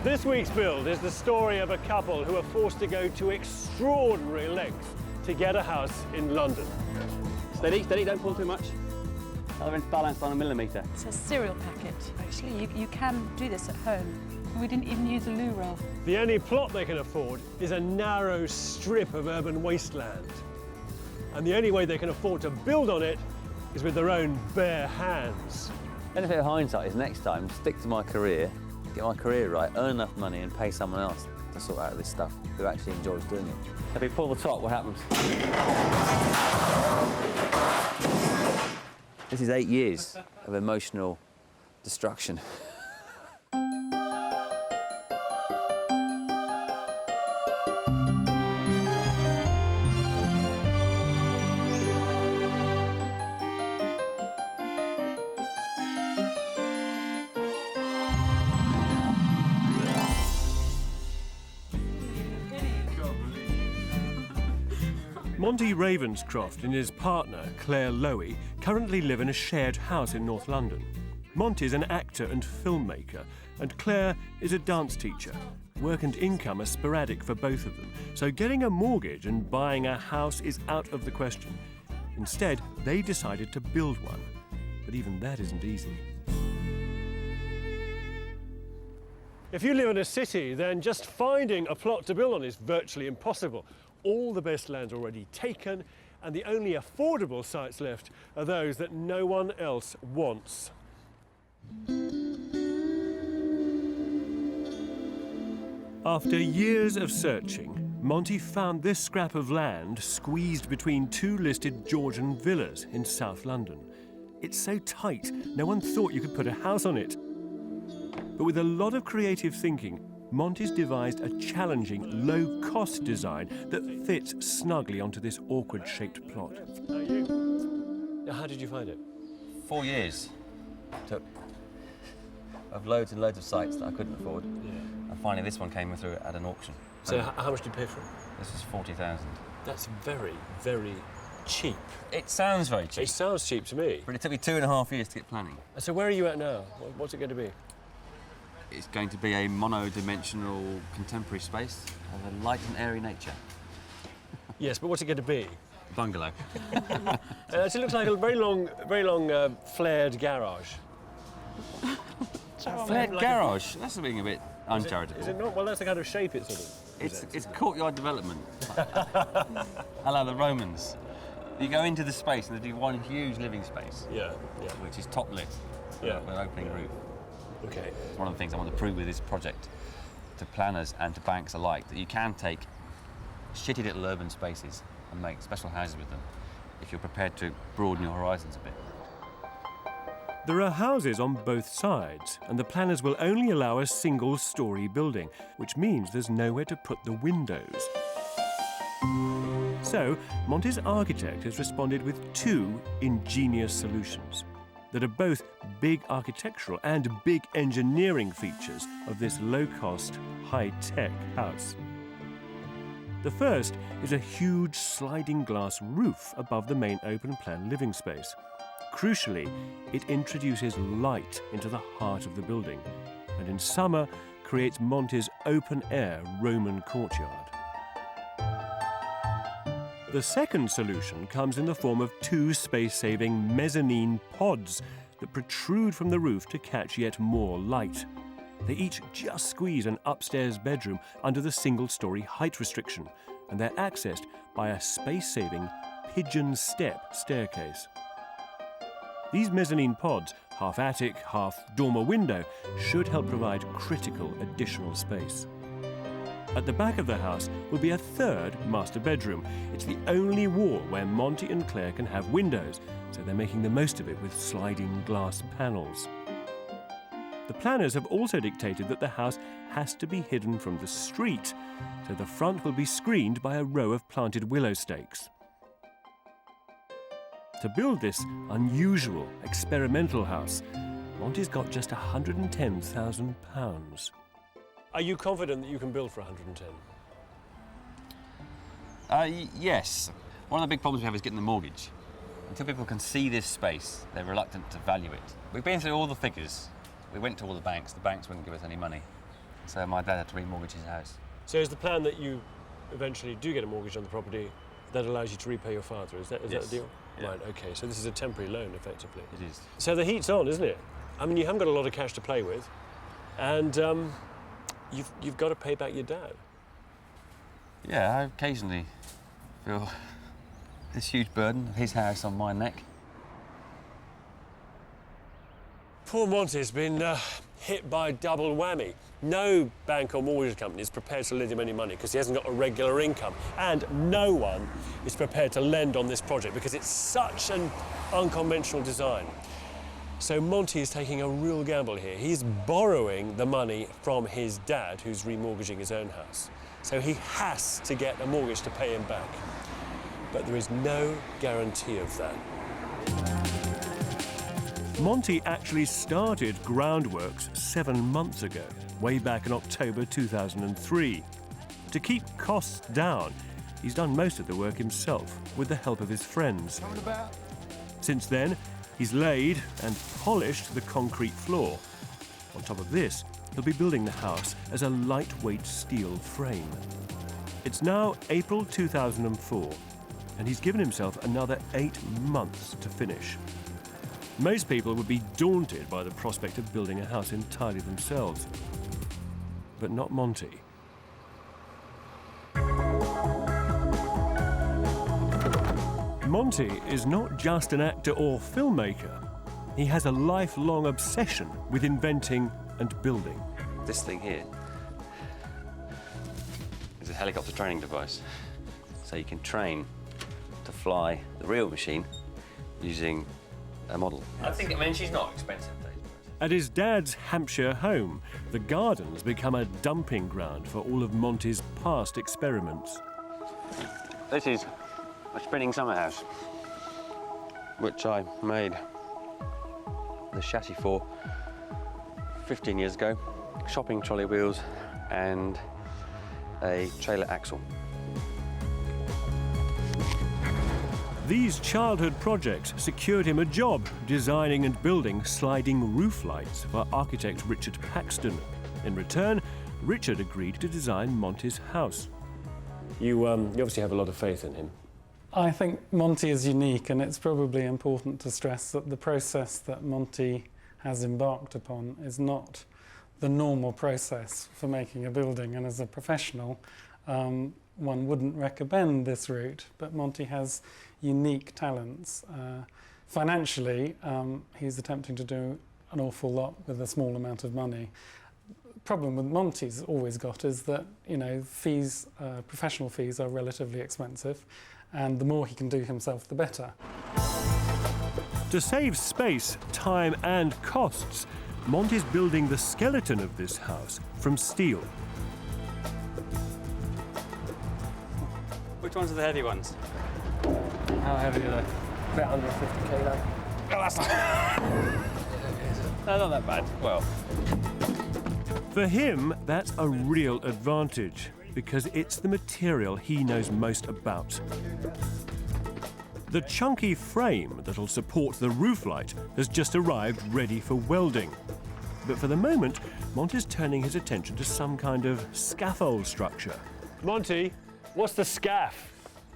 This week's build is the story of a couple who are forced to go to extraordinary lengths to get a house in London. Steady, steady, don't pull too much. Elephant's balanced on a millimetre. It's a cereal packet, actually. You can do this at home. We didn't even use a loo roll. The only plot they can afford is a narrow strip of urban wasteland. And the only way they can afford to build on it is with their own bare hands. Benefit of hindsight is next time, stick to my career, get my career right, earn enough money and pay someone else to sort out this stuff who actually enjoys doing it. If we pull the top, what happens? This is 8 years of emotional destruction. Monty Ravenscroft and his partner, Clare Loewe, currently live in a shared house in North London. Monty's an actor and filmmaker, and Clare is a dance teacher. Work and income are sporadic for both of them, so getting a mortgage and buying a house is out of the question. Instead, they decided to build one. But even that isn't easy. If you live in a city, then just finding a plot to build on is virtually impossible. All the best land's already taken, and the only affordable sites left are those that no one else wants. After years of searching, Monty found this scrap of land squeezed between two listed Georgian villas in South London. It's so tight, no one thought you could put a house on it. But with a lot of creative thinking, Monty's devised a challenging, low-cost design that fits snugly onto this awkward-shaped plot. How did you find it? 4 years took of loads and loads of sites that I couldn't afford. Yeah. And finally this one came through at an auction. So how much did you pay for it? This was 40,000. That's very, very cheap. It sounds very cheap. It sounds cheap to me. But it took me 2.5 years to get planning. So where are you at now? What's it going to be? It's going to be a mono-dimensional contemporary space of a light and airy nature. Yes, but what's it going to be? Bungalow. It looks like a very long flared garage. Flared garage? That's being a bit uncharitable. Is it not? Well, that's the kind of shape it sort of... It's courtyard development. A la the Romans. You go into the space and there'd be one huge living space. Yeah. Which is top lit. Yeah. With an opening roof. Okay. It's one of the things I want to prove with this project to planners and to banks alike, that you can take shitty little urban spaces and make special houses with them if you're prepared to broaden your horizons a bit. There are houses on both sides, and the planners will only allow a single-storey building, which means there's nowhere to put the windows. So, Monty's architect has responded with two ingenious solutions that are both big architectural and big engineering features of this low-cost, high-tech house. The first is a huge sliding glass roof above the main open-plan living space. Crucially, it introduces light into the heart of the building, and in summer creates Monty's open-air Roman courtyard. The second solution comes in the form of two space-saving mezzanine pods that protrude from the roof to catch yet more light. They each just squeeze an upstairs bedroom under the single-storey height restriction, and they're accessed by a space-saving pigeon step staircase. These mezzanine pods, half attic, half dormer window, should help provide critical additional space. At the back of the house will be a third master bedroom. It's the only wall where Monty and Clare can have windows, so they're making the most of it with sliding glass panels. The planners have also dictated that the house has to be hidden from the street, so the front will be screened by a row of planted willow stakes. To build this unusual, experimental house, Monty's got just £110,000. Are you confident that you can build for 110? Yes. One of the big problems we have is getting the mortgage. Until people can see this space, they're reluctant to value it. We've been through all the figures. We went to all the banks wouldn't give us any money. So my dad had to remortgage his house. So is the plan that you eventually do get a mortgage on the property that allows you to repay your father? Is that the deal? Yeah. Right, okay, so this is a temporary loan, effectively. It is. So the heat's on, isn't it? I mean, you haven't got a lot of cash to play with, and you've got to pay back your dad. Yeah, I occasionally feel this huge burden of his house on my neck. Poor Monty's been hit by a double whammy. No bank or mortgage company is prepared to lend him any money because he hasn't got a regular income. And no one is prepared to lend on this project because it's such an unconventional design. So Monty is taking a real gamble here. He's borrowing the money from his dad, who's remortgaging his own house. So he has to get a mortgage to pay him back. But there is no guarantee of that. Monty actually started groundworks 7 months ago, way back in October 2003. To keep costs down, he's done most of the work himself with the help of his friends. Since then, he's laid and polished the concrete floor. On top of this, he'll be building the house as a lightweight steel frame. It's now April 2004, and he's given himself another 8 months to finish. Most people would be daunted by the prospect of building a house entirely themselves, but not Monty. Monty is not just an actor or filmmaker. He has a lifelong obsession with inventing and building. This thing here is a helicopter training device. So you can train to fly the real machine using a model. I mean, she's not expensive. At his dad's Hampshire home, the garden's become a dumping ground for all of Monty's past experiments. This is a spinning summer house, which I made the chassis for 15 years ago, shopping trolley wheels and a trailer axle. These childhood projects secured him a job designing and building sliding roof lights for architect Richard Paxton. In return, Richard agreed to design Monty's house. You obviously have a lot of faith in him. I think Monty is unique, and it's probably important to stress that the process that Monty has embarked upon is not the normal process for making a building, and as a professional, one wouldn't recommend this route, but Monty has unique talents. Financially, he's attempting to do an awful lot with a small amount of money. The problem with Monty's always got is that, you know, fees, professional fees are relatively expensive, and the more he can do himself, the better. To save space, time and costs, Monty's building the skeleton of this house from steel. Which ones are the heavy ones? How heavy are they? About 150 kilo. Oh, that's not that bad. Well, For him, that's a real advantage, because it's the material he knows most about. The chunky frame that'll support the roof light has just arrived ready for welding. But for the moment, Monty's turning his attention to some kind of scaffold structure. Monty, what's the scaff?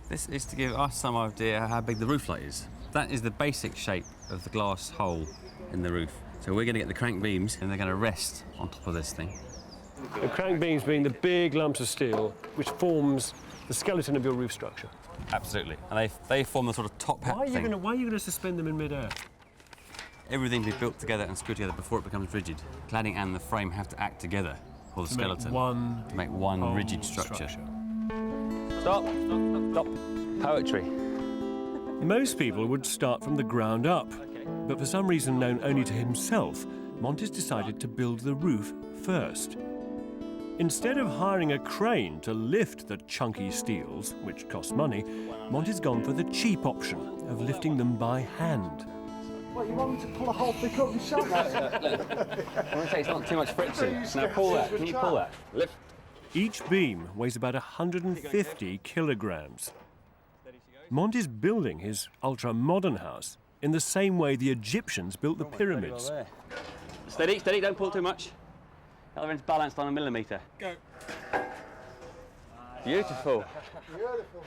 this is to give us some idea how big the roof light is. That is the basic shape of the glass hole in the roof. So we're going to get the crank beams and they're going to rest on top of this thing. The crank beams being the big lumps of steel which forms the skeleton of your roof structure. Absolutely. And they form the sort of top hat thing. Why are you going to suspend them in mid-air? Everything be built together and screwed together before it becomes rigid. Cladding and the frame have to act together, or the skeleton, to make one rigid structure. Stop! Stop! Poetry. Most people would start from the ground up, but for some reason known only to himself, Monty's decided to build the roof first. Instead of hiring a crane to lift the chunky steels, which cost money, Monty's gone for the cheap option of lifting them by hand. What, you want me to pull a whole thing up yourself? I want to say it's not too much friction. Now pull that. Can you pull that? Lift. Each beam weighs about 150 kilograms. Monty's building his ultra-modern house in the same way the Egyptians built the pyramids. Steady, steady, don't pull too much. Other end's balanced on a millimetre. Go. Beautiful. Beautiful,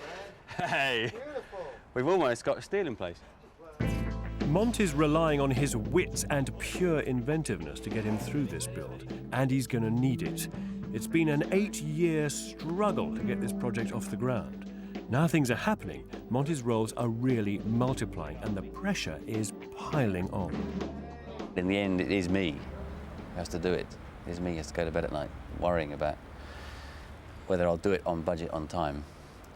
man. Hey, Beautiful. we've almost got steel in place. Monty's relying on his wits and pure inventiveness to get him through this build, and he's going to need it. It's been an 8-year struggle to get this project off the ground. Now things are happening, Monty's roles are really multiplying, and the pressure is piling on. In the end, it is me who has to do it. It is me who has to go to bed at night worrying about whether I'll do it on budget, on time,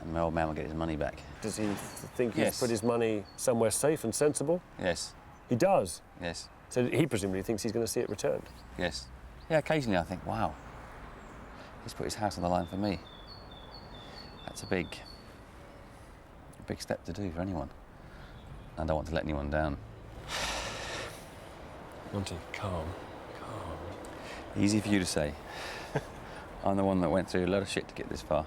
and my old man will get his money back. Does he think he's Yes. put his money somewhere safe and sensible? Yes, He does. yes, So he presumably thinks he's going to see it returned. yes. Yeah, occasionally I think, wow, he's put his house on the line for me. That's a big step to do for anyone. I don't want to let anyone down. Monty, calm. Easy for you to say. I'm the one that went through a lot of shit to get this far.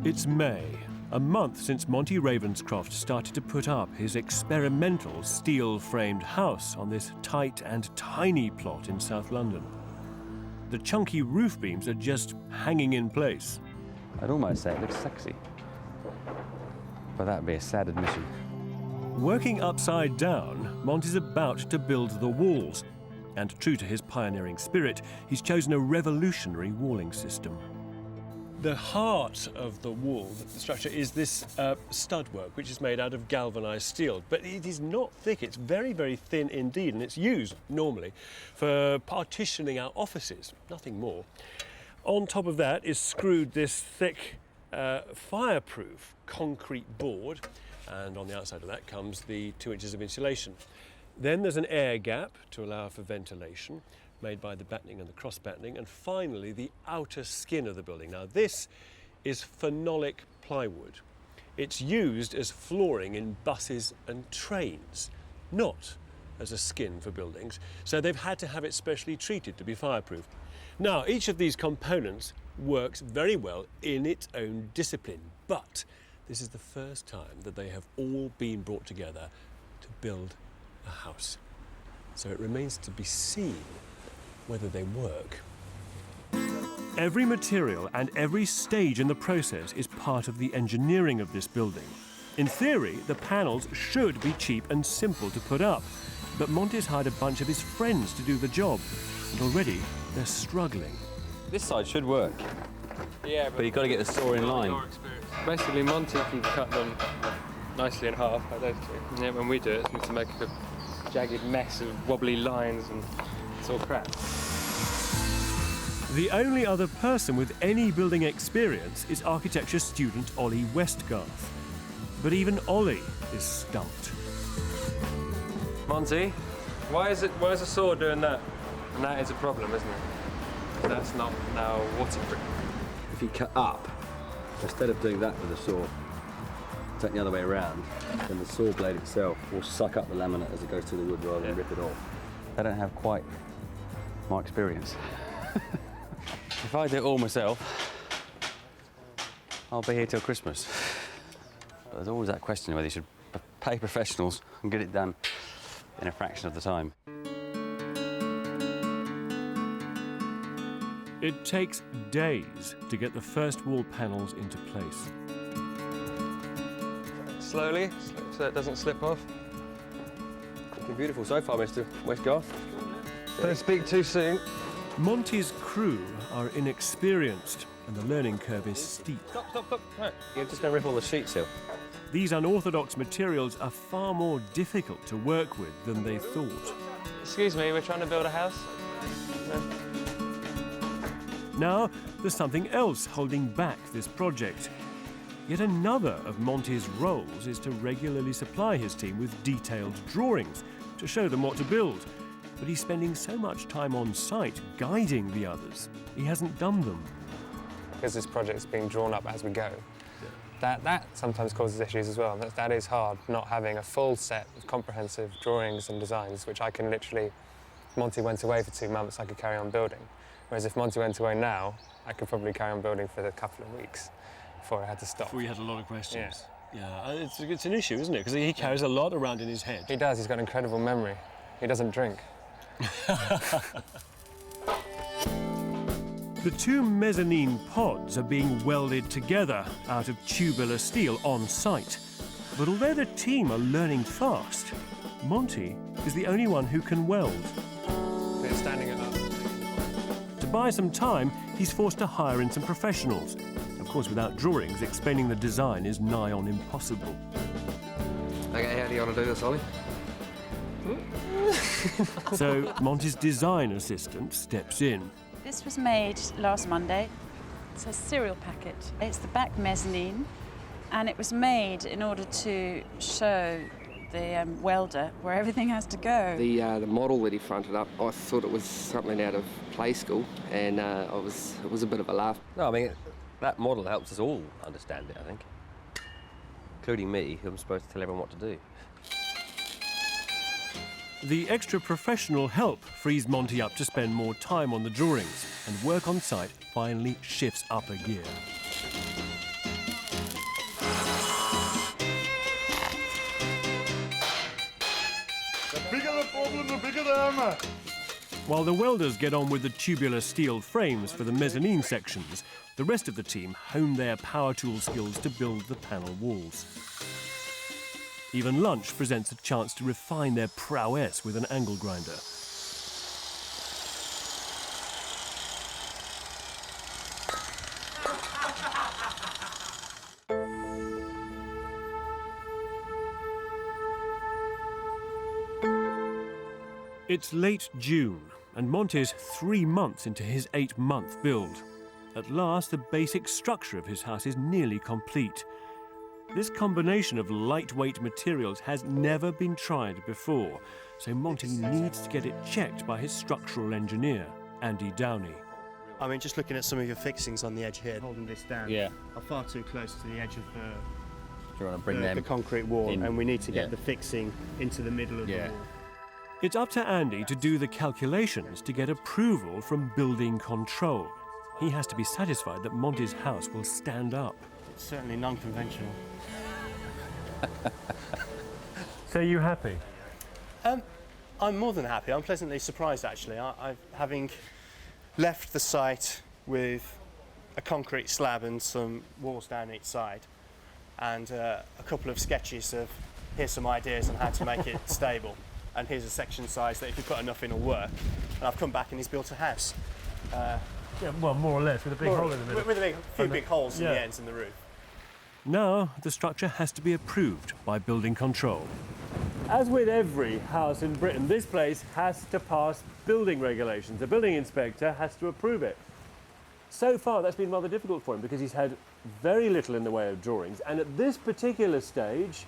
It's May, a month since Monty Ravenscroft started to put up his experimental steel-framed house on this tight and tiny plot in South London. The chunky roof beams are just hanging in place. I'd almost say it looks sexy, but that'd be a sad admission. Working upside down, Monty's about to build the walls. And true to his pioneering spirit, he's chosen a revolutionary walling system. The heart of the wall, the structure, is this stud work, which is made out of galvanised steel. But it is not thick, it's very, very thin indeed, and it's used, normally, for partitioning our offices, nothing more. On top of that is screwed this thick, fireproof concrete board, and on the outside of that comes the 2 inches of insulation. Then there's an air gap to allow for ventilation, made by the battening and the cross battening, and finally the outer skin of the building. Now this is phenolic plywood. It's used as flooring in buses and trains, not as a skin for buildings, so they've had to have it specially treated to be fireproof. Now each of these components works very well in its own discipline, but this is the first time that they have all been brought together to build a house. So it remains to be seen whether they work. Every material and every stage in the process is part of the engineering of this building. In theory, the panels should be cheap and simple to put up, but Monty's hired a bunch of his friends to do the job, and already they're struggling. This side should work, Yeah, but you've got to get the saw in line. basically Monty can cut them nicely in half, like those two. And then when we do it, it's meant to make a jagged mess of wobbly lines, and it's all crap. The only other person with any building experience is architecture student Ollie Westgarth. But even Ollie is stumped. Monty, why is a saw doing that? And that is a problem, isn't it? That's not now waterproof. If you cut up, instead of doing that with the saw, turn the other way around, then the saw blade itself will suck up the laminate as it goes through the wood rather than rip it off. I don't have quite my experience. If I do it all myself, I'll be here till Christmas. But there's always that question of whether you should pay professionals and get it done in a fraction of the time. It takes days to get the first wall panels into place. Slowly, so it doesn't slip off. Looking beautiful so far, Mr. Westgarth. Don't speak too soon. Monty's crew are inexperienced and the learning curve is steep. Stop. Right. You're just going to rip all the sheets here. These unorthodox materials are far more difficult to work with than they thought. Excuse me, we're trying to build a house. Now, there's something else holding back this project. Yet another of Monty's roles is to regularly supply his team with detailed drawings to show them what to build. But he's spending so much time on site guiding the others, he hasn't done them. Because this project's being drawn up as we go. That sometimes causes issues as well. That is hard, not having a full set of comprehensive drawings and designs, which I can literally, Monty went away for 2 months, I could carry on building. Whereas if Monty went away now, I could probably carry on building for a couple of weeks before I had to stop. Before you had a lot of questions. Yeah, it's an issue, isn't it? Because he carries a lot around in his head. He does, he's got incredible memory. He doesn't drink. The two mezzanine pods are being welded together out of tubular steel on site. But although the team are learning fast, Monty is the only one who can weld. They're standing it up. To buy some time, he's forced to hire in some professionals. Of course, without drawings, explaining the design is nigh on impossible. Okay, how do you want to do this, Ollie? So Monty's design assistant steps in. This was made last Monday. It's a cereal packet. It's the back mezzanine, and it was made in order to show the welder where everything has to go. The model that he fronted up, I thought it was something out of play school, and it was a bit of a laugh. No, I mean, that model helps us all understand it, I think. Including me, who I'm supposed to tell everyone what to do. The extra professional help frees Monty up to spend more time on the drawings, and work on site finally shifts up a gear. The bigger the problem, the bigger the hammer. While the welders get on with the tubular steel frames for the mezzanine sections, the rest of the team hone their power tool skills to build the panel walls. Even lunch presents a chance to refine their prowess with an angle grinder. It's late June, and Monty's 3 months into his 8-month build. At last, the basic structure of his house is nearly complete. This combination of lightweight materials has never been tried before, so Monty needs to get it checked by his structural engineer, Andy Downey. I mean, just looking at some of your fixings on the edge here, holding this down, are far too close to the edge of Do you want to bring them the concrete wall, in? and we need to get the fixing into the middle of the wall. It's up to Andy to do the calculations to get approval from building control. He has to be satisfied that Monty's house will stand up. It's certainly non-conventional. So you happy? I'm more than happy. I'm pleasantly surprised, actually. Having left the site with a concrete slab and some walls down each side, and a couple of sketches of here's some ideas on how to make it stable, and here's a section size that if you put enough in will work. And I've come back and he's built a house. Yeah, well, more or less, with a big hole in the middle. With a few big holes in the ends and the roof. Now, the structure has to be approved by building control. As with every house in Britain, this place has to pass building regulations. The building inspector has to approve it. So far, that's been rather difficult for him because he's had very little in the way of drawings, and at this particular stage,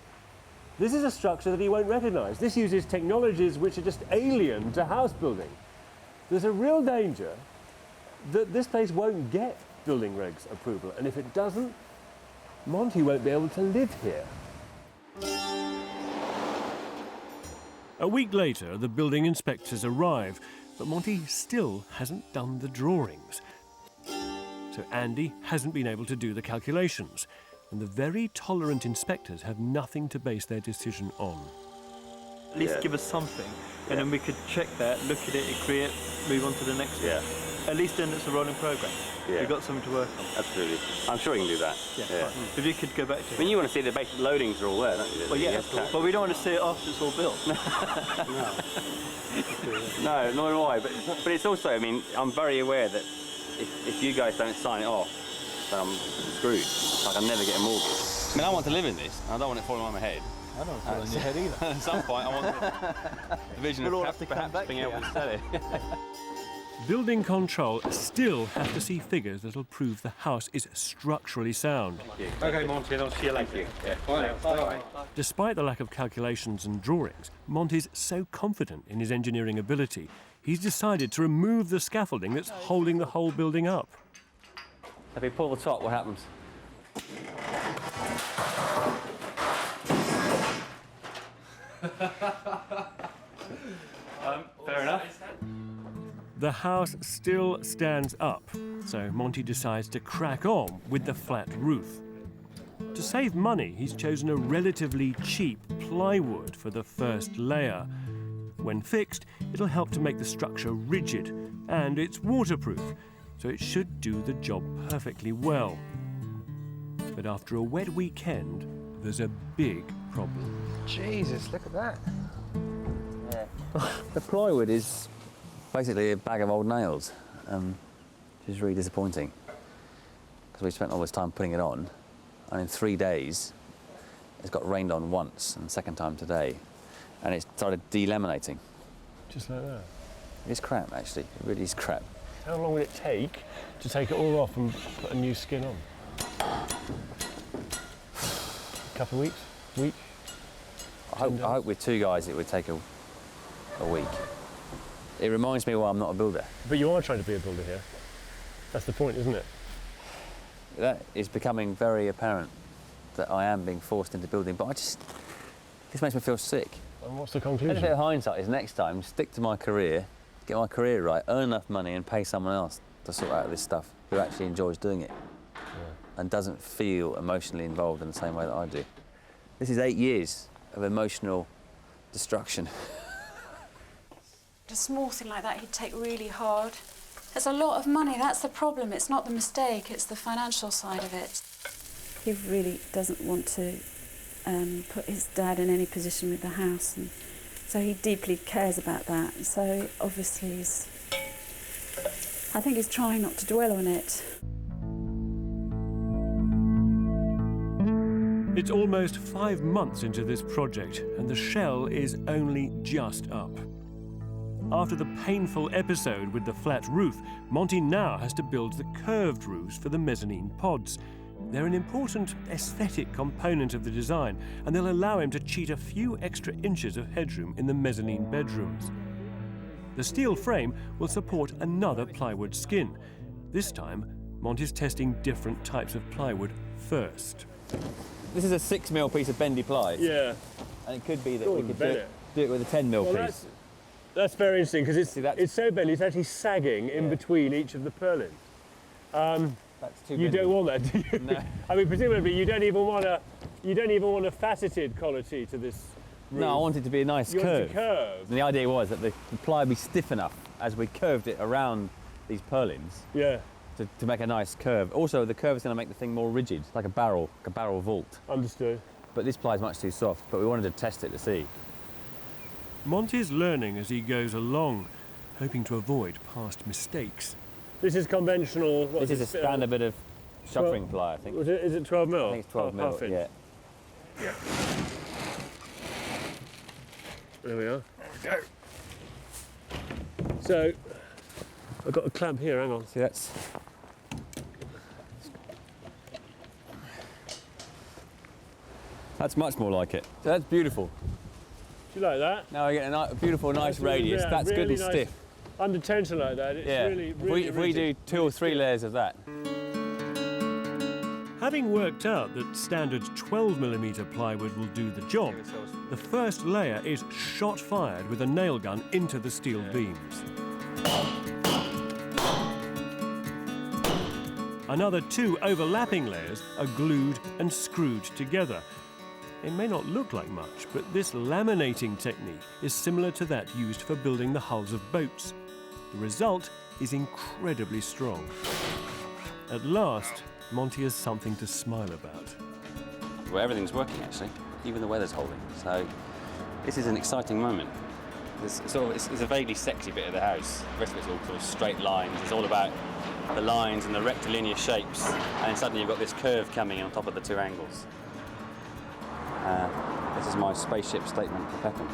this is a structure that he won't recognise. This uses technologies which are just alien to house building. There's a real danger that this place won't get building regs approval, and if it doesn't, Monty won't be able to live here. A week later, the building inspectors arrive, but Monty still hasn't done the drawings. So Andy hasn't been able to do the calculations, and the very tolerant inspectors have nothing to base their decision on. At least give us something, and then we could check that, look at it, agree it, move on to the next one. At least then it's a rolling programme. We've got something to work on. Absolutely. I'm sure you can do that. Fine. If you could go back to I mean, you want to see the basic loadings are all there, don't you? Well, yeah, of course. But we don't want to see it after it's all built. No, nor do I. But it's also, I mean, I'm very aware that if you guys don't sign it off, then I'm screwed. Like, I'll never get a mortgage. I mean, I want to live in this. I don't want it falling on my head. I don't fall on your head either. At some point, I want the vision of perhaps being able to sell it. Building control still have to see figures that'll prove the house is structurally sound. Okay, Monty, I'll see you later. Bye. Despite the lack of calculations and drawings, Monty's so confident in his engineering ability, he's decided to remove the scaffolding that's holding the whole building up. If we pull the top, what happens? Fair enough. the house still stands up, so Monty decides to crack on with the flat roof. To save money, he's chosen a relatively cheap plywood for the first layer. When fixed, it'll help to make the structure rigid, and it's waterproof, so it should do the job perfectly well. But after a wet weekend, there's a big problem. Jesus, look at that. Yeah. The plywood is basically a bag of old nails, which is really disappointing. Because we spent all this time putting it on, and in 3 days, it's got rained on once, and the second time today, and it started delaminating. Just like that? It's crap, actually. It really is crap. How long will it take to take it all off and put a new skin on? A couple of weeks? Week? I hope with 2 guys it would take a week. It reminds me why I'm not a builder. But you are trying to be a builder here. That's the point, isn't it? That is becoming very apparent, that I am being forced into building, but this makes me feel sick. And what's the conclusion? The benefit of hindsight is next time, stick to my career, get my career right, earn enough money and pay someone else to sort out this stuff who actually enjoys doing it and doesn't feel emotionally involved in the same way that I do. This is 8 years of emotional destruction. A small thing like that he'd take really hard. There's a lot of money, that's the problem. It's not the mistake, it's the financial side of it. He really doesn't want to put his dad in any position with the house, and so he deeply cares about that. So obviously I think he's trying not to dwell on it. It's almost 5 months into this project, and the shell is only just up. After the painful episode with the flat roof, Monty now has to build the curved roofs for the mezzanine pods. They're an important aesthetic component of the design, and they'll allow him to cheat a few extra inches of headroom in the mezzanine bedrooms. The steel frame will support another plywood skin. This time, Monty's testing different types of plywood first. This is a 6mm piece of bendy ply. Yeah. And it could be that we could do it with a 10mm piece. That's very interesting, because it's so bendy, it's actually sagging in between each of the purlins. That's too bendy. You don't want that, do you? No. I mean, presumably you don't even want a faceted quality to this roof. No, I want it to be a nice curve. curve. And the idea was that the ply would be stiff enough as we curved it around these purlins. Yeah. To make a nice curve. Also, the curve is going to make the thing more rigid, like a barrel vault. Understood. But this ply is much too soft, but we wanted to test it to see. Monty's learning as he goes along, hoping to avoid past mistakes. This is conventional. This is a standard bit of shuttering ply, I think. Is it 12mm? I think it's 12mm, yeah. There we are. There we go. So, I've got a clamp here, hang on. See, that's much more like it. So that's beautiful. Do you like that? Now I get a beautiful, nice radius. That's really good and nice. stiff. Under tension like that, it's really if we do 2 or 3 layers of that. Having worked out that standard 12mm plywood will do the job, the first layer is shot fired with a nail gun into the steel beams. Another 2 overlapping layers are glued and screwed together. It may not look like much, but this laminating technique is similar to that used for building the hulls of boats. The result is incredibly strong. At last, Monty has something to smile about. Well, everything's working, actually. Even the weather's holding. So this is an exciting moment. It's a vaguely sexy bit of the house. The rest of it's all sort of straight lines. It's all about the lines and the rectilinear shapes. And then suddenly you've got this curve coming on top of the 2 angles. This is my spaceship statement for Peckham.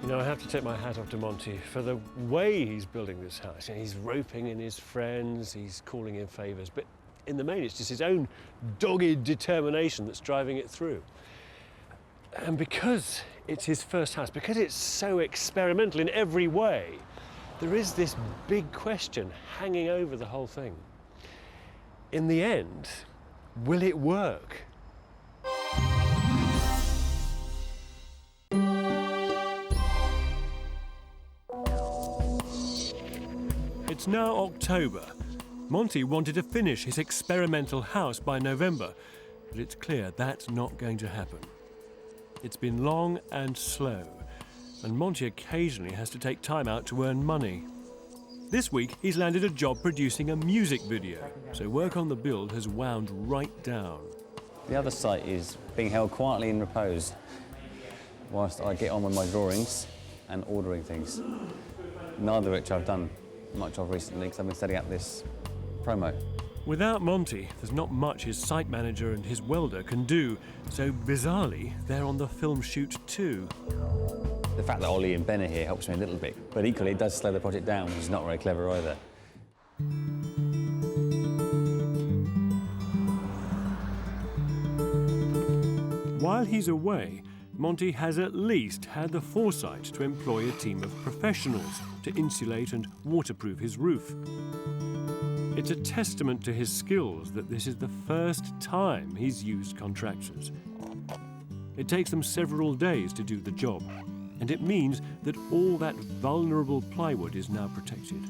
You know, I have to take my hat off to Monty for the way he's building this house. You know, he's roping in his friends, he's calling in favours, but in the main it's just his own dogged determination that's driving it through. And because it's his first house, because it's so experimental in every way, there is this big question hanging over the whole thing. In the end, will it work? It's now October. Monty wanted to finish his experimental house by November, but it's clear that's not going to happen. It's been long and slow, and Monty occasionally has to take time out to earn money. This week, he's landed a job producing a music video, so work on the build has wound right down. The other site is being held quietly in repose whilst I get on with my drawings and ordering things. Neither of which I've done much of recently because I've been setting up this promo. Without Monty, there's not much his site manager and his welder can do, so bizarrely, they're on the film shoot too. The fact that Ollie and Ben are here helps me a little bit, but equally it does slow the project down, which is not very clever either. While he's away, Monty has at least had the foresight to employ a team of professionals to insulate and waterproof his roof. It's a testament to his skills that this is the first time he's used contractors. It takes them several days to do the job, and it means that all that vulnerable plywood is now protected.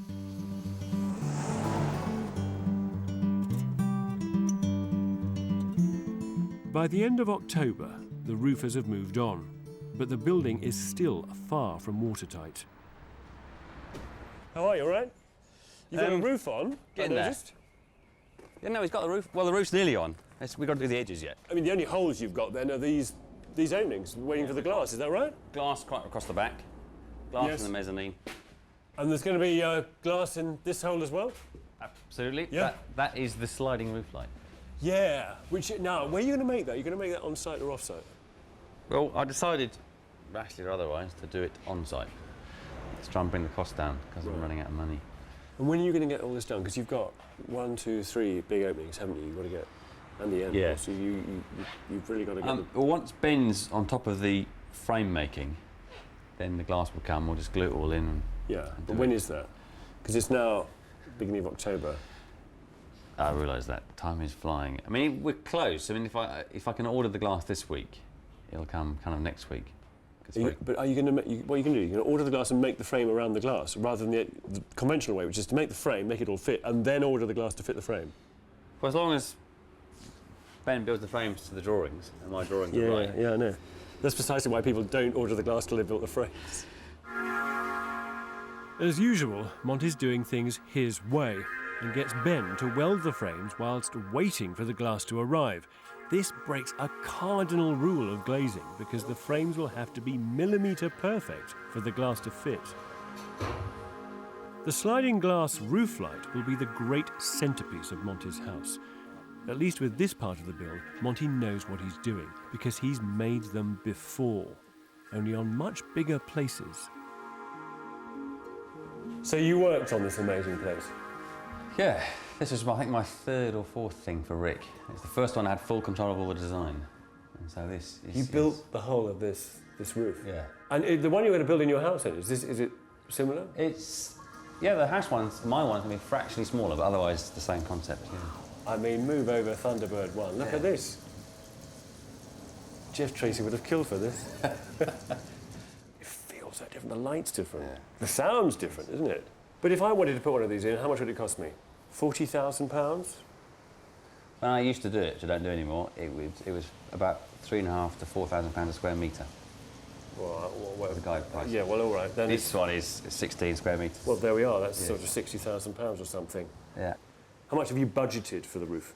By the end of October, the roofers have moved on, but the building is still far from watertight. How are you, all right? You've got a roof on, Getting there. Yeah, no, he's got the roof. Well, the roof's nearly on. We've got to do the edges yet. I mean, the only holes you've got then are these openings, waiting for the glass, is that right? Glass quite across the back. Glass Yes. in the mezzanine. And there's going to be glass in this hole as well? Absolutely. Yeah. That is the sliding roof light. Yeah. Now, where are you going to make that? Are you going to make that on-site or off-site? Well, I decided, rashly or otherwise, to do it on site. Let's try and bring the cost down because I'm running out of money. And when are you going to get all this done? Because you've got 1, 2, 3 big openings, haven't you? You've got to get, and the end. Yeah. So you've really got to get them. Well, once Ben's on top of the frame making, then the glass will come. We'll just glue it all in. And Yeah. But when is that? Because it's now beginning of October. I realise that time is flying. I mean, we're close. I mean, if I can order the glass this week, it'll come kind of next week. But are you going to what are you going to do? You're going to order the glass and make the frame around the glass, rather than the conventional way, which is to make the frame, make it all fit, and then order the glass to fit the frame. Well, as long as Ben builds the frames to the drawings, and my drawings are right. Yeah, I know. That's precisely why people don't order the glass till they've built the frames. As usual, Monty's doing things his way and gets Ben to weld the frames whilst waiting for the glass to arrive. This breaks a cardinal rule of glazing because the frames will have to be millimetre perfect for the glass to fit. The sliding glass roof light will be the great centrepiece of Monty's house. At least with this part of the build, Monty knows what he's doing because he's made them before, only on much bigger places. So you worked on this amazing place? Yeah, this was, I think, my third or fourth thing for Rick. It's the first one I had full control of all the design. And so this is... You built the whole of this roof? Yeah. And the one you're going to build in your house, then, is it similar? It's... Yeah, the house one's, my one's going to be fractionally smaller, but otherwise it's the same concept, yeah. I mean, move over Thunderbird 1. Look at this. Jeff Tracy would have killed for this. It feels so different. The light's different. Yeah. The sound's different, isn't it? But if I wanted to put one of these in, how much would it cost me? £40,000? When I used to do it, which I don't do anymore, it was about £3,500 to £4,000 a square metre. Well, The guide price. Yeah, well, all right. Then this one is 16 square metres. Well, there we are. That's sort of £60,000 or something. Yeah. How much have you budgeted for the roof?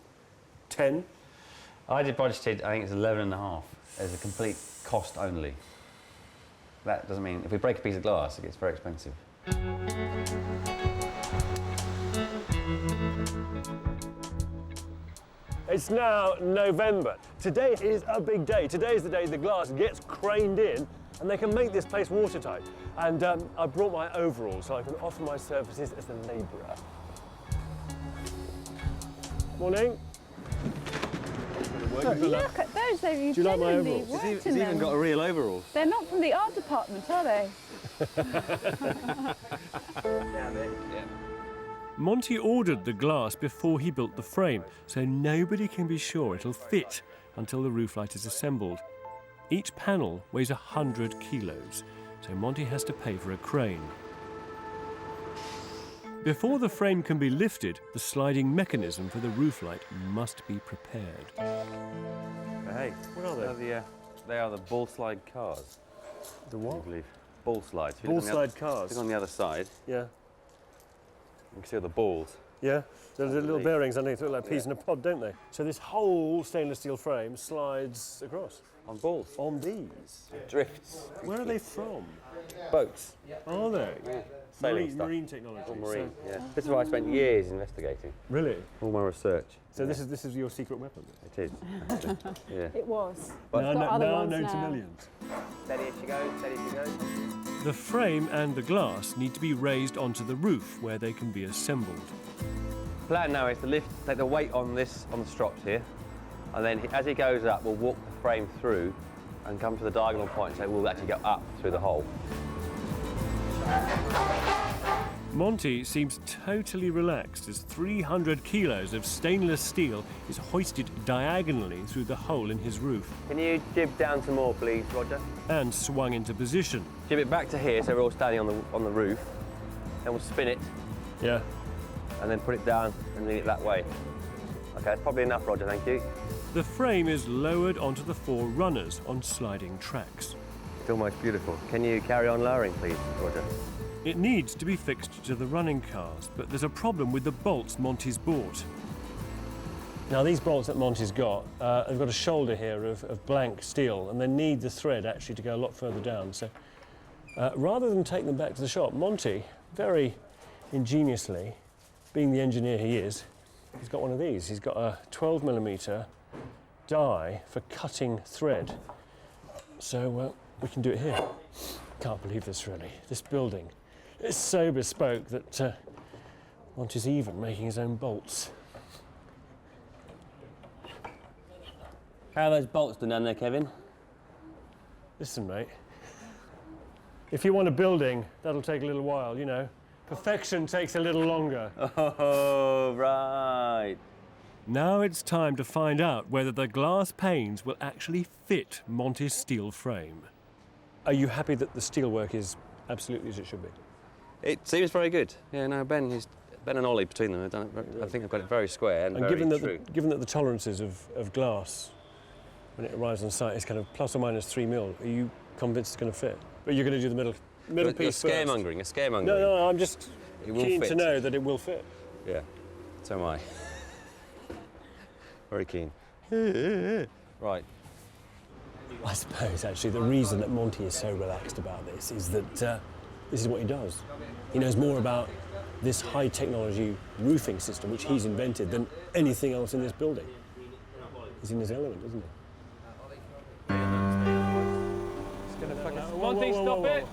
10? I did budgeted, I think it's 11.5 as a complete cost only. That doesn't mean, if we break a piece of glass, it gets very expensive. It's now November. Today is a big day. Today is the day the glass gets craned in and they can make this place watertight. And I brought my overalls so I can offer my services as a labourer. Morning. Look at those, they've Do you like my genuinely overalls? worked in them. got a real overall. They're not from the art department, are they? Monty ordered the glass before he built the frame, so nobody can be sure it'll fit until the roof light is assembled. Each panel weighs 100 kilos, so Monty has to pay for a crane. Before the frame can be lifted, the sliding mechanism for the roof light must be prepared. Hey, What are they? They are the ball slide cars. The what? I believe. Ball slides. If you Ball look on the slide cars. Look on the other side. Yeah. You can see all the balls. Yeah. There's little Underneath. bearings underneath, look like peas in a pod, don't they? So this whole stainless steel frame slides across. On balls. On these. Drifts. Where are they from? Boats. Are they? Yeah. Sailing stuff. Marine technology. All marine, So, yeah. This is what I spent years investigating. really? All my research. So this is your secret weapon? It is. actually. Yeah. It was. But It's got other ones known to now. millions. Steady as she goes, steady as she goes. The frame and the glass need to be raised onto the roof where they can be assembled. The plan now is to take the weight on the strops here, and then as he goes up, we'll walk the frame through and come to the diagonal point, so we'll actually go up through the hole. Monty seems totally relaxed as 300 kilos of stainless steel is hoisted diagonally through the hole in his roof Can you jib down some more, please, Roger? and swung into position. Jib it back to here, so we're all standing on the roof. Then we'll spin it, Yeah. and then put it down and lean it that way. Okay, that's probably enough, Roger, thank you. The frame is lowered onto the four runners on sliding tracks. It's almost beautiful. Can you carry on lowering, please, Roger? It needs to be fixed to the running cars, but there's a problem with the bolts Monty's bought. Now these bolts that Monty's got, they've got a shoulder here of blank steel, and they need the thread actually to go a lot further down. So rather than take them back to the shop, Monty, very ingeniously, being the engineer he is, he's got one of these. He's got a 12mm die for cutting thread. So we can do it here. Can't believe this, really. This building is so bespoke that Monty's even making his own bolts. How are those bolts done down there, Kevin? Listen, mate, if you want a building, that'll take a little while, you know. Perfection takes a little longer. Oh, right. Now it's time to find out whether the glass panes will actually fit Monty's steel frame. Are you happy that the steelwork is absolutely as it should be? It seems very good. Yeah, no, Ben and Ollie between them have done it. I think I've got it very square and very given that true. given that the tolerances of glass when it arrives on site is kind of plus or minus 3 mil, are you convinced it's going to fit? But you're going to do the middle piece You're first. scaremongering. No, I'm just It will keen fit. to know that it will fit. Yeah, so am I. Very keen. Right. I suppose, actually, the reason that Monty is so relaxed about this is that this is what he does. He knows more about this high-technology roofing system, which he's invented, than anything else in this building. He's in his element, isn't he? Monty, stop it!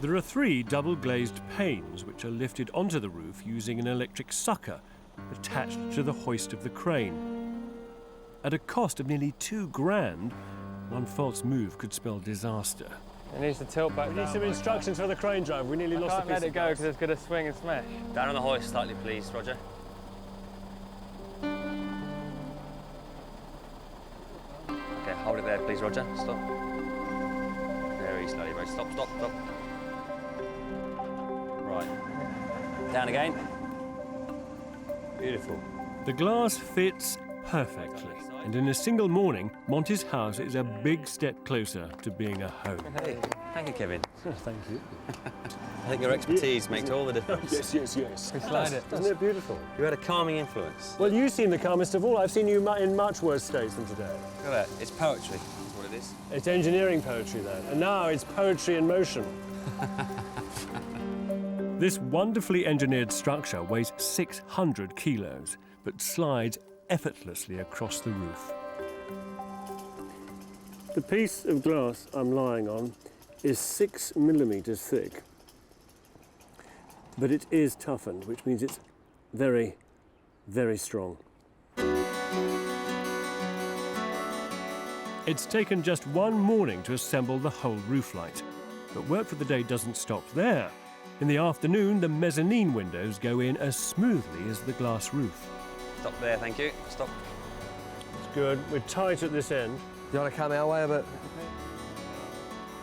There are 3 double-glazed panes which are lifted onto the roof using an electric sucker attached to the hoist of the crane. At a cost of nearly £2,000, one false move could spell disaster. It needs to tilt back We down. need some instructions for the crane driver. We nearly lost Can't the piece let it of go glass. because it's going to swing and smash. Down on the hoist slightly, please, Roger. Okay, hold it there, please, Roger. Stop. Very slowly, very stop. Right. Down again. Beautiful. The glass fits perfectly, and in a single morning, Monty's house is a big step closer to being a home. Hey, thank you, Kevin. Thank you. I think your expertise makes all the difference. Yes. Slide it. Isn't it beautiful? You had a calming influence. Well, you seem the calmest of all. I've seen you in much worse states than today. Look at that. It's poetry, is what it is. It's engineering poetry, then. And now it's poetry in motion. This wonderfully engineered structure weighs 600 kilos, but slides effortlessly across the roof. The piece of glass I'm lying on is 6 millimetres thick, but it is toughened, which means it's very, very strong. It's taken just one morning to assemble the whole roof light, but work for the day doesn't stop there. In the afternoon, the mezzanine windows go in as smoothly as the glass roof. Stop there, thank you. Stop. It's good. We're tight at this end. You want to come our way a bit?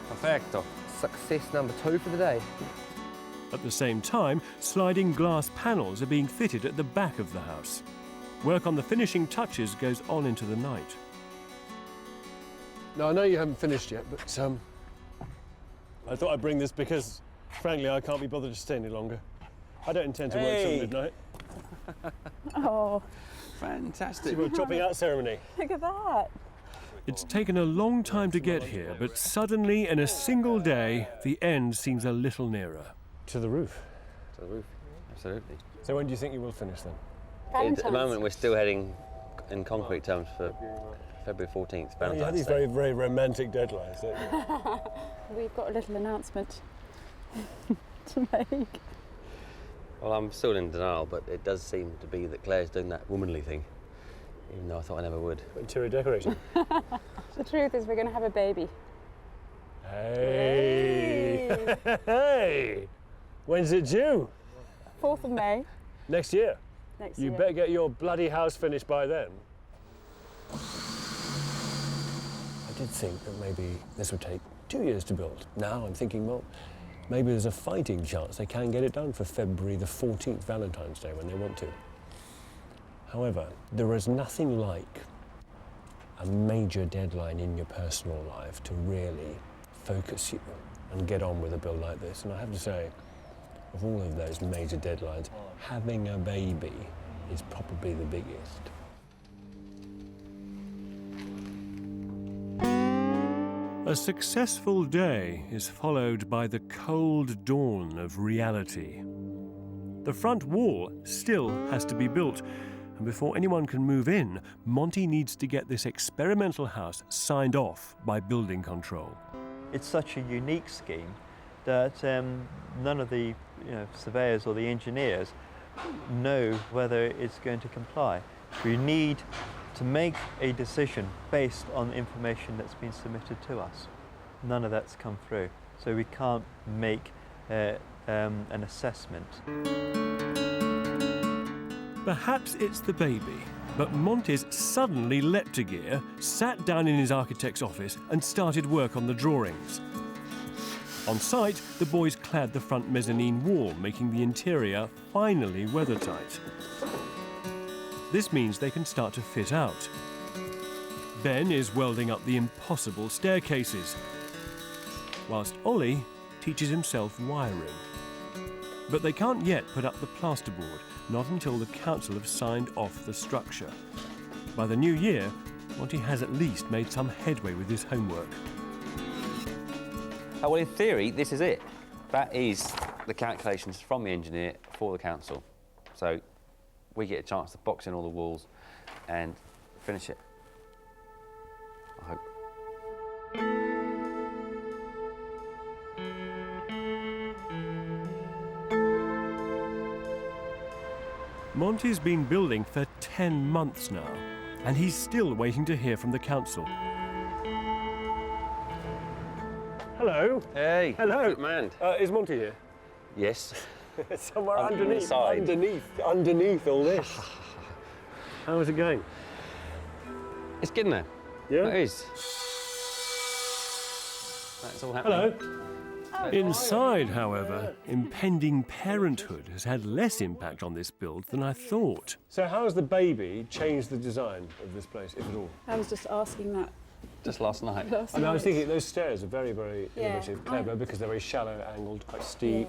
Perfecto. Success number 2 for the day. At the same time, sliding glass panels are being fitted at the back of the house. Work on the finishing touches goes on into the night. Now, I know you haven't finished yet, but I thought I'd bring this because, frankly, I can't be bothered to stay any longer. I don't intend to work till midnight. Oh, Fantastic. See, we're chopping out ceremony. look at that. It's taken a long time to get here, but suddenly, in a single day, the end seems a little nearer. To the roof. To the roof, absolutely. So when do you think you will finish then? At the moment, we're still heading in concrete terms for February 14th, Valentine's You have these Day. very, very romantic deadlines, don't you? We've got a little announcement to make. Well, I'm still in denial, but it does seem to be that Claire's doing that womanly thing, even though I thought I never would. Interior decoration. The truth is we're going to have a baby. Hey! Hey! When's it due? 4th of May. Next year. Next You year. better get your bloody house finished by then. I did think that maybe this would take 2 years to build. Now I'm thinking, well, maybe there's a fighting chance they can get it done for February the 14th, Valentine's Day, when they want to. However, there is nothing like a major deadline in your personal life to really focus you and get on with a build like this. And I have to say, of all of those major deadlines, having a baby is probably the biggest. A successful day is followed by the cold dawn of reality. The front wall still has to be built, and before anyone can move in, Monty needs to get this experimental house signed off by building control. It's such a unique scheme that none of the surveyors or the engineers know whether it's going to comply. We need to make a decision based on information that's been submitted to us. None of that's come through, so we can't make an assessment. Perhaps it's the baby, but Monty's suddenly leapt to gear, sat down in his architect's office and started work on the drawings. On site, the boys clad the front mezzanine wall, making the interior finally weathertight. This means they can start to fit out. Ben is welding up the impossible staircases, whilst Ollie teaches himself wiring. But they can't yet put up the plasterboard, not until the council have signed off the structure. By the new year, Monty has at least made some headway with his homework. Oh, well, in theory, this is it. That is the calculations from the engineer for the council. So we get a chance to box in all the walls and finish it, I hope. Monty's been building for 10 months now, and he's still waiting to hear from the council. Hello. Hey. Hello. Good man. Is Monty here? Yes. Somewhere On the underneath. side. Underneath all this. How is it going? It's getting there. Yeah? It is. That's all happening. Hello. Inside, however, impending parenthood has had less impact on this build than I thought. So how has the baby changed the design of this place, if at all? I was just asking that. Just last night. I was thinking those stairs are very, very Yeah. innovative, clever, because they're very shallow, angled, quite steep,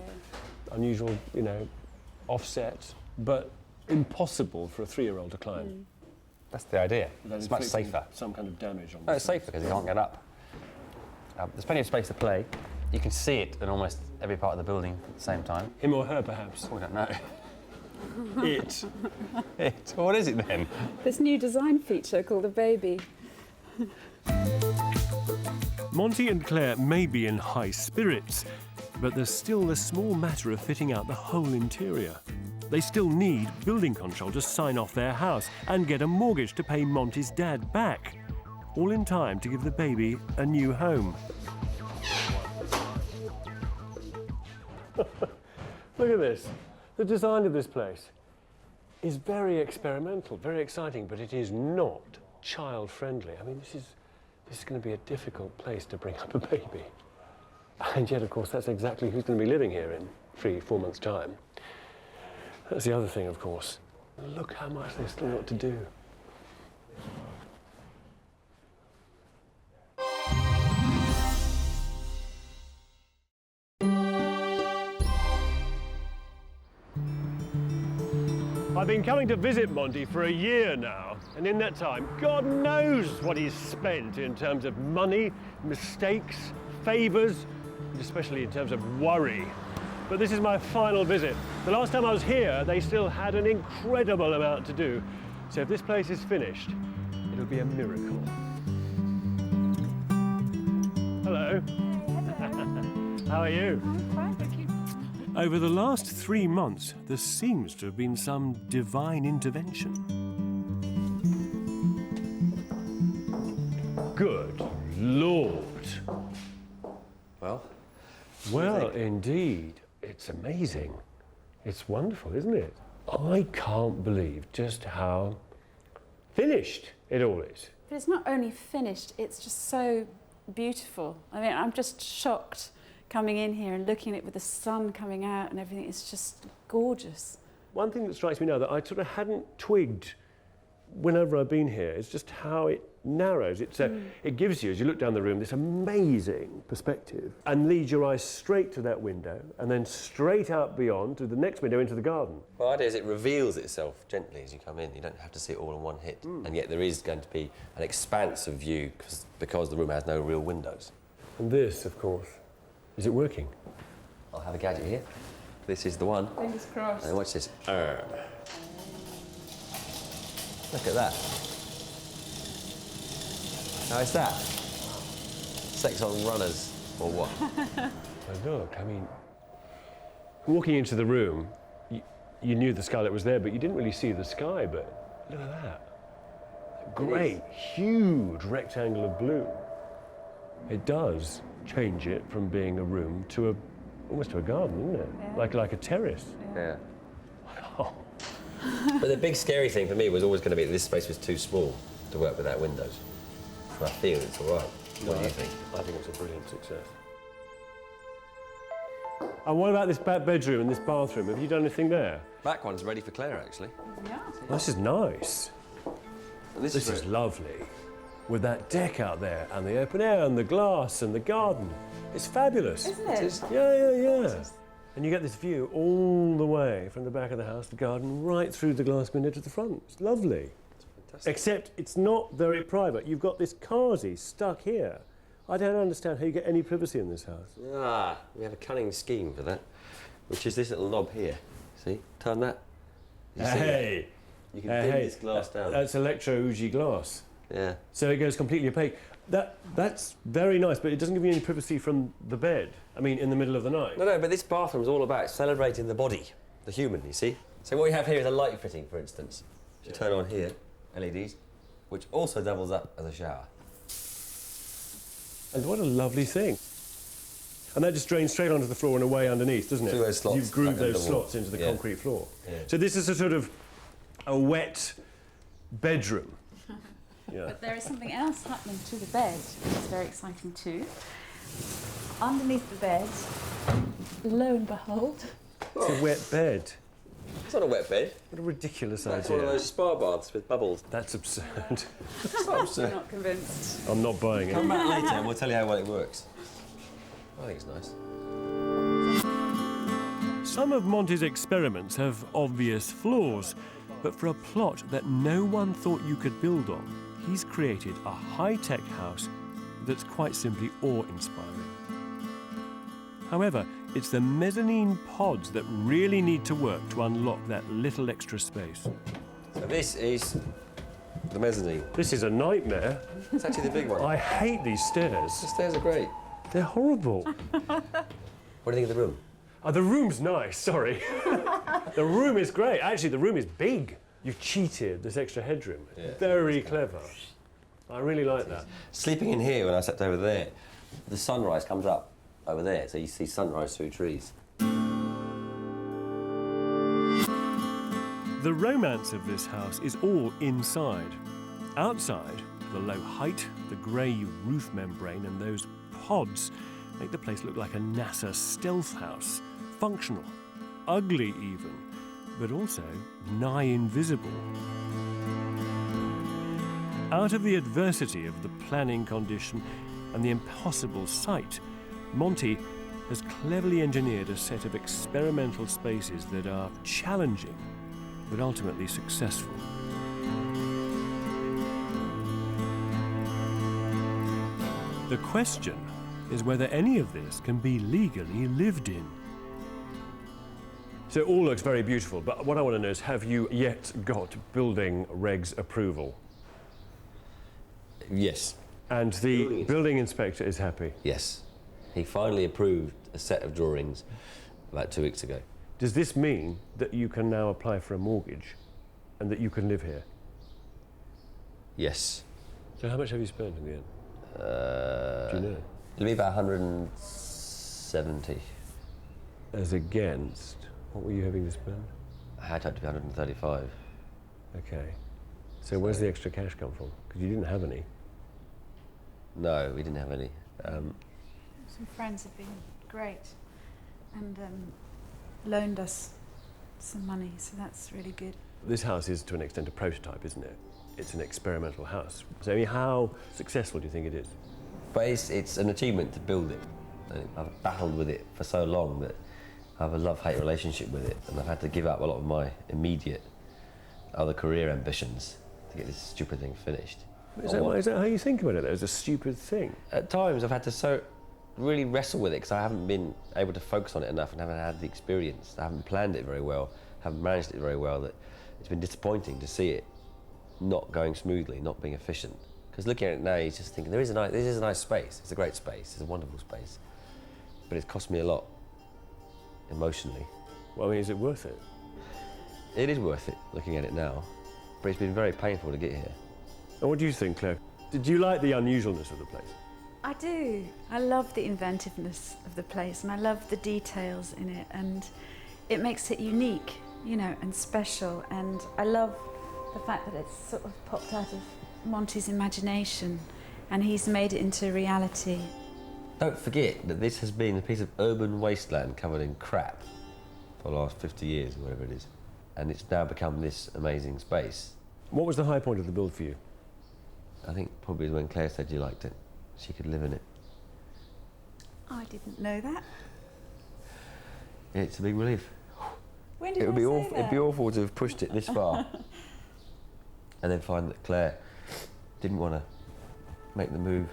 unusual, offset, but impossible for a 3-year-old to climb. That's the idea. Without It's much inflicting safer. Some kind of damage on No, it's safer because you can't get up. There's plenty of space to play. You can see it in almost every part of the building at the same time. Him or her, perhaps? We don't know. It. It. What is it then? This new design feature called a baby. Monty and Claire may be in high spirits, but there's still the small matter of fitting out the whole interior. They still need building control to sign off their house and get a mortgage to pay Monty's dad back. All in time to give the baby a new home. Look at this. The design of this place is very experimental, very exciting, but it is not child-friendly. I mean, this is going to be a difficult place to bring up a baby. And yet, of course, that's exactly who's going to be living here in 3-4 months' time. That's the other thing, of course. Look how much they've still got to do. I've been coming to visit Monty for a year now, and in that time, God knows what he's spent in terms of money, mistakes, favours, and especially in terms of worry. But this is my final visit. The last time I was here, they still had an incredible amount to do. So if this place is finished, it'll be a miracle. Hello. How are you? I'm fine, thank you. Over the last 3 months, there seems to have been some divine intervention. Good Lord. Well? Well, indeed. It's amazing. It's wonderful, isn't it? I can't believe just how finished it all is. But it's not only finished, it's just so beautiful. I mean, I'm just shocked coming in here and looking at it with the sun coming out and everything. It's just gorgeous. One thing that strikes me now that I sort of hadn't twigged whenever I've been here is just how it narrows. It gives you, as you look down the room, this amazing perspective and leads your eyes straight to that window and then straight out beyond to the next window into the garden. Well, the idea is it reveals itself gently as you come in. You don't have to see it all in one hit. And yet there is going to be an expanse of view because the room has no real windows. And this, of course, is it working? I'll have a gadget here. This is the one. Fingers crossed. And watch this. Look at that. How is that? Sex on runners, or what? Look, I mean, walking into the room, you knew the skylight was there, but you didn't really see the sky, but look at that. Great, huge rectangle of blue. It does change it from being a room to almost to a garden, isn't it? Yeah. Like a terrace. Yeah. Oh. But the big scary thing for me was always going to be that this space was too small to work without windows. So I feel it's all right. What do you think? I think it's a brilliant success. And what about this back bedroom and this bathroom? Have you done anything there? Back one's ready for Clare, actually. Yeah. This is nice. And this is lovely. With that deck out there and the open air and the glass and the garden. It's fabulous. Isn't it? Yeah. And you get this view all the way from the back of the house, the garden, right through the glass window to the front. It's lovely. It's fantastic. Except it's not very private. You've got this Kazi stuck here. I don't understand how you get any privacy in this house. We have a cunning scheme for that, which is this little knob here. See? Turn that. You see that? You can dim this glass down. That's electro-Uji glass. Yeah. So it goes completely opaque. That's very nice, but it doesn't give you any privacy from the bed. I mean, in the middle of the night. No, but this bathroom's all about celebrating the body, the human, you see? So what we have here is a light fitting, for instance. You turn on here, LEDs, which also doubles up as a shower. And what a lovely thing. And that just drains straight onto the floor and away underneath, doesn't it? Through those slots. You've grooved those slots into the concrete floor. Yeah. So this is a sort of a wet bedroom. Yeah. But there is something else happening to the bed, which is very exciting too. Underneath the bed, lo and behold, It's a wet bed. It's not a wet bed. What a ridiculous That's idea. one of those spa baths with bubbles. That's absurd. I'm not convinced. I'm not buying it. Come back later and we'll tell you how well it works. I think it's nice. Some of Monty's experiments have obvious flaws, but for a plot that no one thought you could build on, he's created a high-tech house that's quite simply awe-inspiring. However, it's the mezzanine pods that really need to work to unlock that little extra space. So this is the mezzanine. This is a nightmare. It's actually the big one. I hate these stairs. The stairs are great. They're horrible. What do you think of the room? The room's nice, sorry. The room is great. Actually, the room is big. You've cheated this extra headroom. Yeah, Very clever. I really like that. Sleeping in here when I slept over there, the sunrise comes up over there, so you see sunrise through trees. The romance of this house is all inside. Outside, the low height, the grey roof membrane and those pods make the place look like a NASA stealth house, functional, ugly even, but also nigh invisible. Out of the adversity of the planning condition and the impossible site, Monty has cleverly engineered a set of experimental spaces that are challenging, but ultimately successful. The question is whether any of this can be legally lived in. So it all looks very beautiful, but what I want to know is, have you yet got building regs approval? Yes. And the building inspector is happy? Yes. He finally approved a set of drawings about 2 weeks ago. Does this mean that you can now apply for a mortgage and that you can live here? Yes. So how much have you spent in the end? Do you know? It'll be about 170. As against, what were you having to spend? I had hoped to be 135. Okay. So where's the extra cash come from? Because you didn't have any. No, we didn't have any. Some friends have been great and loaned us some money, so that's really good. This house is, to an extent, a prototype, isn't it? It's an experimental house. So, I mean, how successful do you think it is? But it's an achievement to build it. I've battled with it for so long that I have a love-hate relationship with it, and I've had to give up a lot of my immediate other career ambitions to get this stupid thing finished. Is that how you think about it, though? It's a stupid thing? At times I've had to really wrestle with it because I haven't been able to focus on it enough and haven't had the experience. I haven't planned it very well, haven't managed it very well, that it's been disappointing to see it not going smoothly, not being efficient. Because looking at it now, you're just thinking, this is a nice space, it's a great space, it's a wonderful space. But it's cost me a lot, emotionally. Well, I mean, is it worth it? It is worth it, looking at it now. But it's been very painful to get here. And what do you think, Claire? Did you like the unusualness of the place? I do. I love the inventiveness of the place and I love the details in it, and it makes it unique, you know, and special, and I love the fact that it's sort of popped out of Monty's imagination and he's made it into reality. Don't forget that this has been a piece of urban wasteland covered in crap for the last 50 years or whatever it is, and it's now become this amazing space. What was the high point of the build for you? I think probably when Claire said you liked it, she could live in it. I didn't know that. Yeah, it's a big relief. When did It'd be awful to have pushed it this far and then find that Claire didn't want to make the move.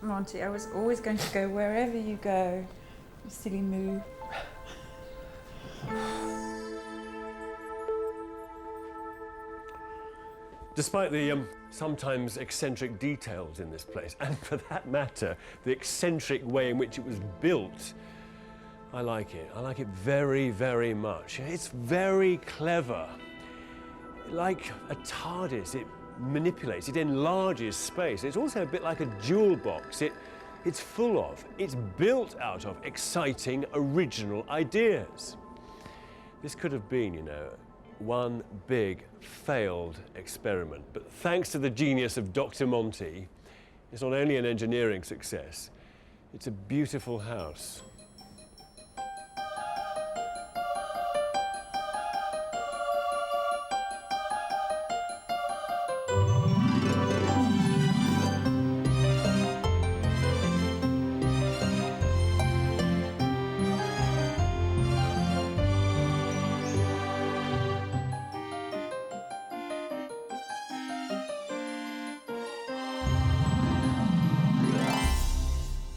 Monty, I was always going to go wherever you go. You silly move. Despite the sometimes eccentric details in this place, and for that matter, the eccentric way in which it was built, I like it. I like it very, very much. It's very clever. Like a TARDIS, it manipulates, it enlarges space. It's also a bit like a jewel box. It's full of, it's built out of exciting, original ideas. This could have been, you know, one big failed experiment, but thanks to the genius of Dr. Monty, it's not only an engineering success, it's a beautiful house.